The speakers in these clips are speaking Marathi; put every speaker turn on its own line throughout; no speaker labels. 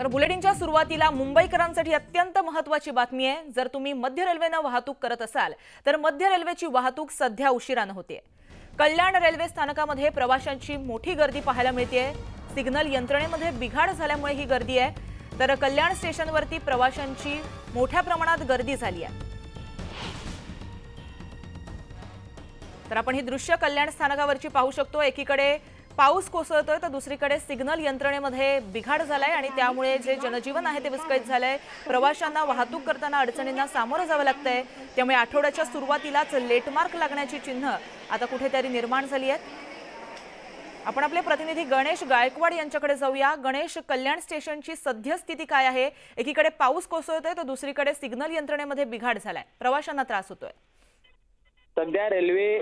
तर बुलेटिनच्या सुरुवातीला मुंबईकरांसाठी अत्यंत महत्त्वाची बातमी आहे। जर तुम्ही मध्य रेल्वेने वाहतूक करत असाल तर मध्य रेल्वेची वाहतूक सध्या उशिराने होते। कल्याण रेल्वे स्थानकामध्ये प्रवाशांची मोठी गर्दी पाहायला मिळते। सिग्नल यंत्रणेमध्ये बिघाड झाल्यामुळे ही गर्दी आहे। तर कल्याण स्टेशनवरती प्रवाशांची मोठ्या प्रमाणात गर्दी झाली आहे। तर आपण ही दृश्य कल्याण स्थानकावरची पाहू शकतो। एकीकडे पाऊस कोसळतोय तर दुसरीकडे सिग्नल यंत्रणेमध्ये बिघाड झालाय आणि त्यामुळे जे जनजीवन आहे ते विस्कळीत झालंय। प्रवाशांना वाहतूक करताना अडचणींना सामोरं जावं लागतंय। त्यामुळे आठवड्याच्या सुरुवातीलाच लेटमार्क लागण्याची चिन्ह आता कुठेतरी निर्माण झाली आहेत। आपण आपले प्रतिनिधी गणेश गायकवाड यांच्याकडे जाऊया। गणेश, कल्याण स्टेशनची सद्यस्थिती काय आहे? एकीकडे पाऊस कोसळतोय तर दुसरीकडे सिग्नल यंत्रणेमध्ये बिघाड झालाय, प्रवाशांना त्रास होतोय।
सध्या रेल्वे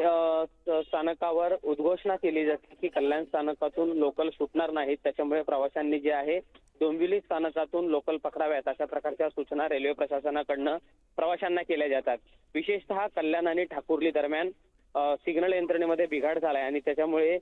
स्थानकावर उद्घोषणा केली जाते की कल्याण स्थानकातून लोकल सुटणार नाहीत, त्याच्यामुळे प्रवाशांनी जे आहे डोंबिवली स्थानकातून लोकल पकडाव्यात अशा प्रकारच्या सूचना रेल्वे प्रशासनाकडनं प्रवाशांना केल्या जातात। विशेषतः कल्याण आणि ठाकुर्ली दरम्यान सिग्नल यंत्रणेमध्ये बिघाड झालाय आणि त्याच्यामुळे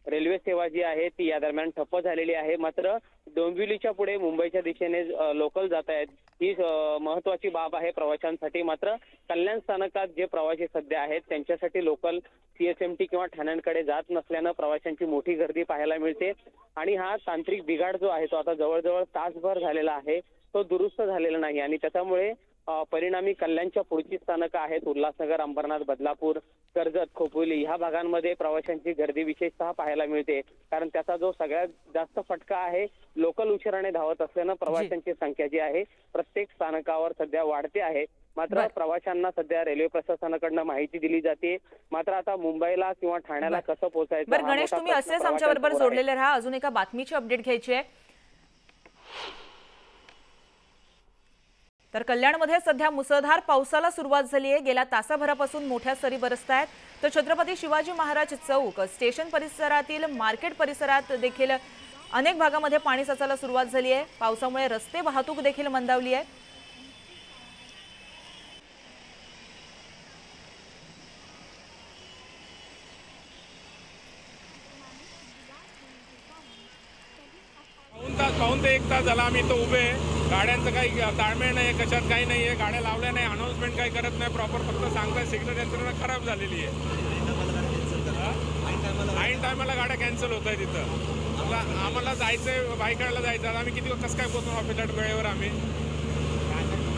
रेल्वे सेवा जी आहे ती या दरम्यान ठप्प झालेली आहे। मात्र डोंबिवलीच्या पुढे मुंबईच्या दिशेने लोकल जात आहेत, ही महत्वाची बाब आहे प्रवाशांसाठी। मात्र कल्याण स्थानकात जे प्रवासी सध्या आहेत त्यांच्यासाठी लोकल सीएसएमटी किंवा ठाण्यांकडे जात नसल्यानं प्रवाशांची मोठी गर्दी पाहायला मिळते आणि हा तांत्रिक बिघाड जो आहे तो आता जवळजवळ तासभर झालेला आहे, तो दुरुस्त झालेला नाही आणि त्याच्यामुळे परिणामी कल्याणच्या पुढची स्थानकं आहेत उल्हासनगर, अंबरनाथ, बदलापूर, कर्जत, खोपोली ह्या भागांमध्ये प्रवाशांची गर्दी विशेषतः पाहायला मिळते। कारण त्याचा जो सगळ्यात जास्त फटका आहे लोकल उशिराने धावत असल्यानं प्रवाशांची संख्या जी आहे प्रत्येक स्थानकावर सध्या वाढते आहे। मात्र प्रवाशांना सध्या रेल्वे प्रशासनाकडनं माहिती दिली जाते। मात्र आता मुंबईला किंवा ठाण्याला कसं पोहोचायचं?
बरं गणेश, तुम्ही असेच आमच्याबरोबर जोडलेले राहा। अजून एका बातमीची अपडेट घ्यायची आहे। तर कल्याणमध्ये सध्या मुसळधार पावसाला सुरुवात झाली आहे। गेल्या तासाभरापासून मोठ्या सरी बरसतायत। तर छत्रपती शिवाजी महाराज चौक, स्टेशन परिसरातील मार्केट परिसरात देखील अनेक भागामध्ये पाणी साचायला सुरुवात झाली आहे। पावसामुळे रस्ते वाहतूक देखील मंदावली आहे।
पाऊण ते एक तास झाला आम्ही इथं उभे आहे। गाड्यांचं काही ताळमेळ नाही, कशात काही नाही आहे, गाड्या लावल्या नाही, अनाउन्समेंट काही करत नाही, प्रॉपर फक्त सांगताय सिग्नल यंत्रणा खराब झालेली आहे। ऐन टायमाला गाड्या कॅन्सल होत आहेत तिथं। आम्हाला जायचंय, बाईकला जायचं, आम्ही किती कसं काय पोहोचू ऑफिसला वेळेवर आम्ही?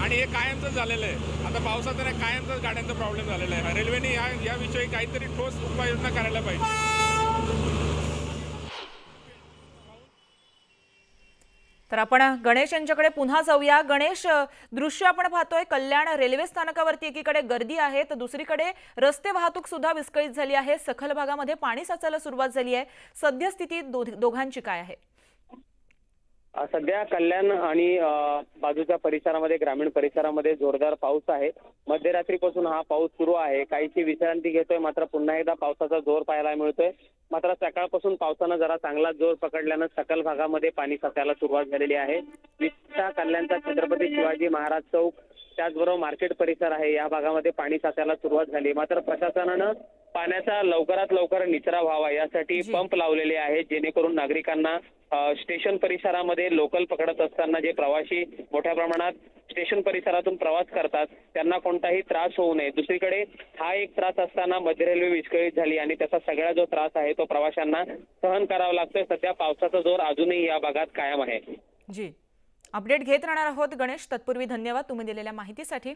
आणि हे कायमचं झालेलं आहे। आता पावसाचं नाही, कायमचाच गाड्यांचा प्रॉब्लेम झालेला आहे। रेल्वेने याविषयी काहीतरी ठोस उपाययोजना करायला पाहिजे।
तर आपण गणेश यांच्याकडे पुन्हा जाऊया। गणेश, दृश्य आपण पाहतोय कल्याण रेल्वे स्थानकावरती एकीकडे गर्दी आहे तर दुसरीकडे रस्ते वाहतूक सुद्धा विस्कळीत झाली आहे। सखल भागामध्ये पाणी साचायला सुरुवात झाली आहे। सद्यस्थिती दोघांची काय आहे?
सध्या कल्याण आणि बाजूच्या परिसरामध्ये, ग्रामीण परिसरामध्ये जोरदार पाऊस आहे। मध्यरात्रीपासून हा पाऊस सुरू आहे। काहीशी विश्रांती घेतोय, मात्र पुन्हा एकदा पावसाचा जोर पाहायला मिळतोय। मात्र सकाळपासून पावसानं जरा चांगला जोर पकडल्यानं सकल भागामध्ये पाणी साचायला सुरुवात झालेली आहे। विशेषतः कल्याणचा छत्रपती शिवाजी महाराज चौक, त्याचबरोबर मार्केट परिसर आहे, या भागामध्ये पाणी साचायला सुरुवात झाली। मात्र प्रशासनानं पाण्याचा लवकरात लवकर निचरा व्हावा यासाठी पंप लावलेले आहेत, जेणेकरून नागरिकांना स्टेशन परिसरामध्ये लोकल पकडत असताना जे प्रवासी मोठ्या प्रमाणात स्टेशन परिसरातून प्रवास करतात त्यांना कोणताही त्रास होऊ नये। दुसरीकडे हा एक त्रास असताना मध्य रेल्वे विस्कळीत झाली आणि त्याचा सगळा जो त्रास आहे तो प्रवाशांना सहन करावा लागतोय। सध्या पावसाचा जोर अजूनही या भागात कायम आहे।
जी, अपडेट घेत राहणार आहोत गणेश। तत्पूर्वी धन्यवाद तुम्ही दिलेल्या माहितीसाठी।